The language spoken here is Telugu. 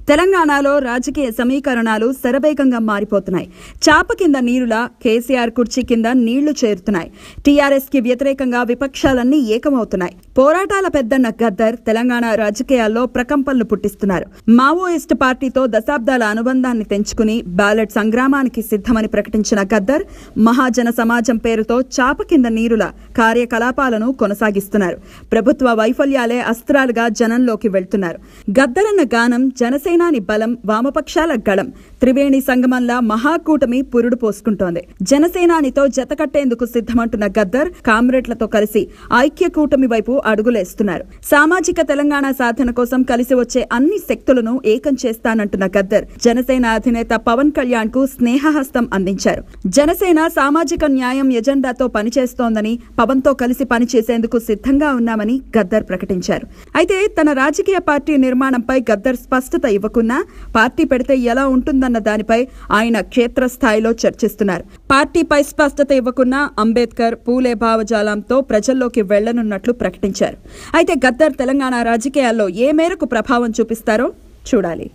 తెలంగాణలో రాజకీయ సమీకరణాలు శరవేగంగా మారిపోతున్నాయి. చాప కింద నీరులా కేసీఆర్ కుర్చీ కింద నీళ్లు చేరుతున్నాయి. టీఆర్ఎస్ కి వ్యతిరేకంగా విపక్షాలన్నీ ఏకమవుతున్నాయి. పోరాటాల పెద్దన్న గద్దర్ తెలంగాణ రాజకీయాల్లో ప్రకంపనలు పుట్టిస్తున్నారు. మావోయిస్టు పార్టీతో దశాబ్దాల అనుబంధాన్ని తెంచుకుని బ్యాలెట్ సంగ్రామానికి సిద్ధమని ప్రకటించిన గద్దర్ మహాజన సమాజం పేరుతో చాప కింద నీరుల కార్యకలాపాలను కొనసాగిస్తున్నారు. ప్రభుత్వ వైఫల్యాలే అస్త్రాలుగా జనంలోకి వెళ్తున్నారు. గద్దరన్న గానం జనసేనాని బలం, వామపక్షాల గళం, త్రివేణి సంగమంలా మహాకూటమి పురుడు పోసుకుంటోంది. జనసేనానితో జతకట్టేందుకు సిద్ధమంటున్న గద్దర్ కామ్రేడ్లతో కలిసి ఐక్య కూటమి వైపు అడుగులేస్తున్నారు. సామాజిక తెలంగాణ సాధన కోసం కలిసి వచ్చే అన్ని శక్తులను ఏకం చేస్తానంటున్న గద్దర్ జనసేన అధినేత పవన్ కళ్యాణ్ కు స్నేహహస్తం అందించారు. జనసేన సామాజిక న్యాయం ఎజెండాతో పనిచేస్తోందని, పవన్ తో కలిసి పనిచేసేందుకు సిద్ధంగా ఉన్నామని గద్దర్ ప్రకటించారు. అయితే తన రాజకీయ పార్టీ నిర్మాణంపై గద్దర్ స్పష్టత ఇవ్వకున్నా పార్టీ పెడితే ఎలా ఉంటుందన్న దానిపై ఆయన క్షేత్రస్థాయిలో చర్చిస్తున్నారు. పార్టీపై స్పష్టత ఇవ్వకున్నా అంబేద్కర్, పూలే భావజాలంతో ప్రజల్లోకి వెళ్లనున్నట్లు ప్రకటించారు. అయితే గద్దర్ తెలంగాణ రాజకీయాల్లో ఏ మేరకు ప్రభావం చూపిస్తారో చూడాలి.